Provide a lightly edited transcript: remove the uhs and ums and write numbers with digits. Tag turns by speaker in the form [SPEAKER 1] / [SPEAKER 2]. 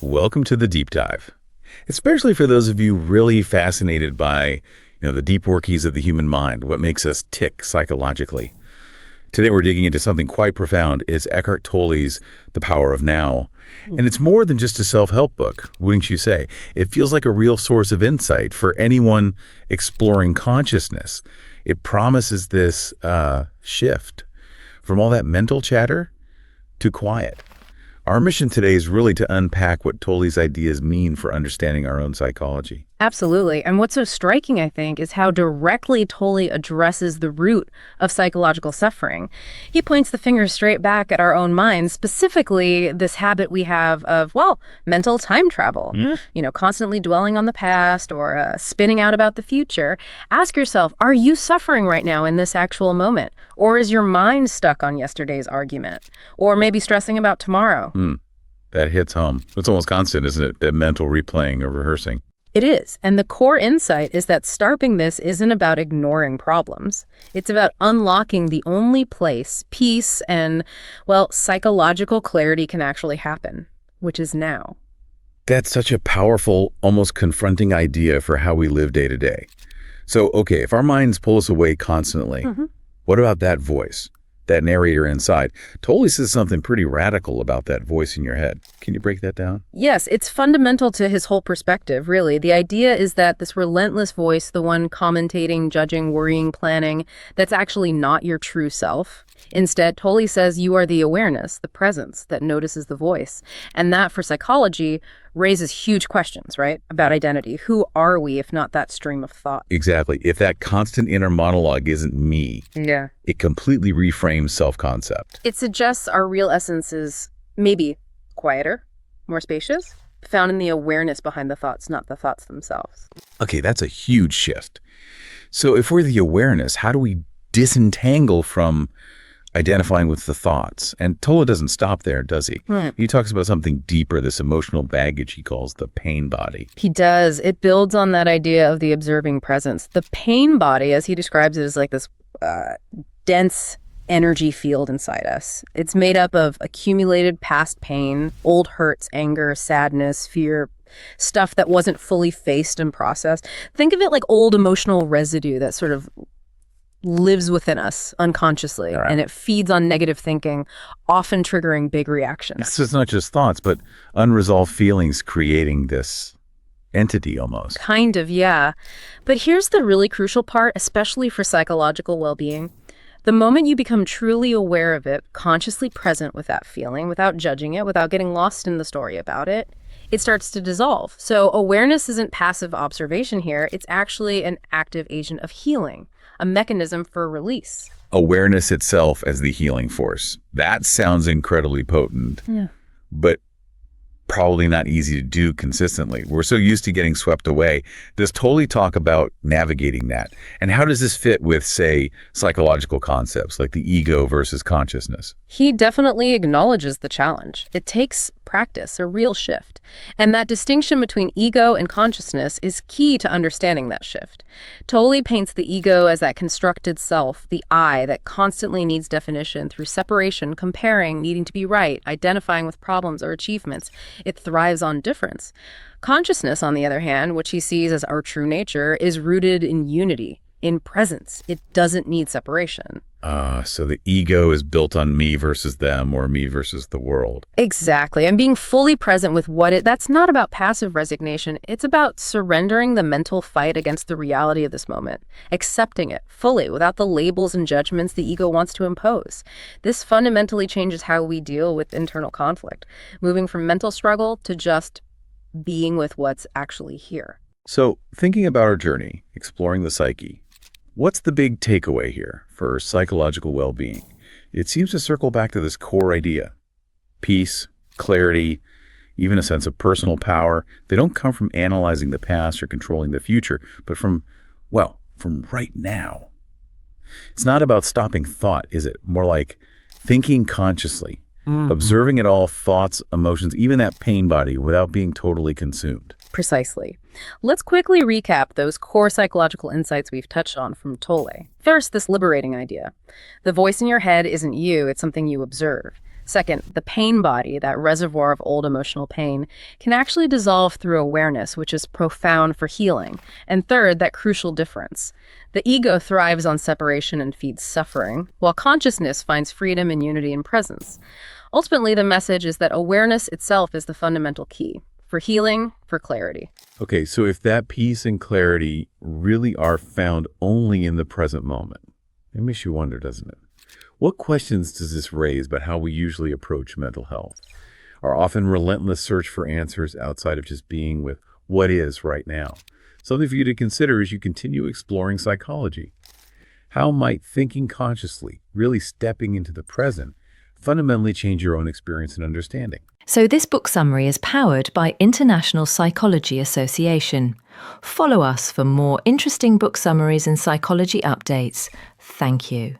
[SPEAKER 1] Welcome to the deep dive, especially for those of you really fascinated by, the deep workings of the human mind, what makes us tick psychologically. Today we're digging into something quite profound. It's Eckhart Tolle's The Power of Now. And it's more than just a self-help book, wouldn't you say? It feels like a real source of insight for anyone exploring consciousness. It promises this shift from all that mental chatter to quiet. Our mission today is really to unpack what Tolle's ideas mean for understanding our own psychology.
[SPEAKER 2] Absolutely. And what's so striking, I think, is how directly Tolle addresses the root of psychological suffering. He points the finger straight back at our own minds, specifically this habit we have of, mental time travel. Constantly dwelling on the past or spinning out about the future. Ask yourself, are you suffering right now in this actual moment? Or is your mind stuck on yesterday's argument? Or maybe stressing about tomorrow?
[SPEAKER 1] That hits home. It's almost constant, isn't it? That mental replaying or rehearsing.
[SPEAKER 2] It is. And the core insight is that starting this isn't about ignoring problems. It's about unlocking the only place peace and, psychological clarity can actually happen, which is now.
[SPEAKER 1] That's such a powerful, almost confronting idea for how we live day to day. So, okay, if our minds pull us away constantly, what about that voice, that narrator inside? Tolle says something pretty radical about that voice in your head. Can you break that down?
[SPEAKER 2] Yes, it's fundamental to his whole perspective, really. The idea is that this relentless voice, the one commentating, judging, worrying, planning, that's actually not your true self. Instead, Tolle says you are the awareness, the presence that notices the voice. And that, for psychology, raises huge questions, right? About identity. Who are we if not that stream of thought?
[SPEAKER 1] Exactly. If that constant inner monologue isn't me, it completely reframes self-concept.
[SPEAKER 2] It suggests our real essence is maybe quieter, more spacious, found in the awareness behind the thoughts, not the thoughts themselves.
[SPEAKER 1] Okay, that's a huge shift. So if we're the awareness, how do we disentangle from identifying with the thoughts? And Tolle doesn't stop there, does he? He talks about something deeper, this emotional baggage he calls the pain body.
[SPEAKER 2] He does. It builds on that idea of the observing presence. The pain body, as he describes it, is like this dense energy field inside us. It's made up of accumulated past pain, old hurts, anger, sadness, fear, stuff that wasn't fully faced and processed. Think of it like old emotional residue that sort of lives within us unconsciously, and it feeds on negative thinking, often triggering big reactions.
[SPEAKER 1] So it's not just thoughts, but unresolved feelings creating this entity almost.
[SPEAKER 2] Kind of, yeah. But here's the really crucial part, especially for psychological well-being. The moment you become truly aware of it, consciously present with that feeling, without judging it, without getting lost in the story about it, it starts to dissolve. So awareness isn't passive observation here. It's actually an active agent of healing, a mechanism for release.
[SPEAKER 1] Awareness itself as the healing force. That sounds incredibly potent, but probably not easy to do consistently. We're so used to getting swept away. Does Tolle talk about navigating that? And how does this fit with, say, psychological concepts like the ego versus consciousness?
[SPEAKER 2] He definitely acknowledges the challenge. It takes practice, a real shift. And that distinction between ego and consciousness is key to understanding that shift. Tolle paints the ego as that constructed self, the I, that constantly needs definition through separation, comparing, needing to be right, identifying with problems or achievements. It thrives on difference. Consciousness, on the other hand, which he sees as our true nature, is rooted in unity, in presence. It doesn't need separation.
[SPEAKER 1] So the ego is built on me versus them, or me versus the world.
[SPEAKER 2] Exactly. And being fully present with that's not about passive resignation. It's about surrendering the mental fight against the reality of this moment, accepting it fully without the labels and judgments the ego wants to impose. This fundamentally changes how we deal with internal conflict, moving from mental struggle to just being with what's actually here.
[SPEAKER 1] So thinking about our journey, exploring the psyche, what's the big takeaway here for psychological well-being? It seems to circle back to this core idea. Peace, clarity, even a sense of personal power. They don't come from analyzing the past or controlling the future, but from right now. It's not about stopping thought, is it? More like thinking consciously, observing it all, thoughts, emotions, even that pain body without being totally consumed.
[SPEAKER 2] Precisely. Let's quickly recap those core psychological insights we've touched on from Tolle. First, this liberating idea. The voice in your head isn't you, it's something you observe. Second, the pain body, that reservoir of old emotional pain, can actually dissolve through awareness, which is profound for healing. And third, that crucial difference. The ego thrives on separation and feeds suffering, while consciousness finds freedom in unity and presence. Ultimately, the message is that awareness itself is the fundamental key for healing, for clarity.
[SPEAKER 1] Okay, so if that peace and clarity really are found only in the present moment, it makes you wonder, doesn't it? What questions does this raise about how we usually approach mental health? Our often relentless search for answers outside of just being with what is right now. Something for you to consider as you continue exploring psychology. How might thinking consciously, really stepping into the present, fundamentally change your own experience and understanding?
[SPEAKER 3] So this book summary is powered by International Psychology Association. Follow us for more interesting book summaries and psychology updates. Thank you.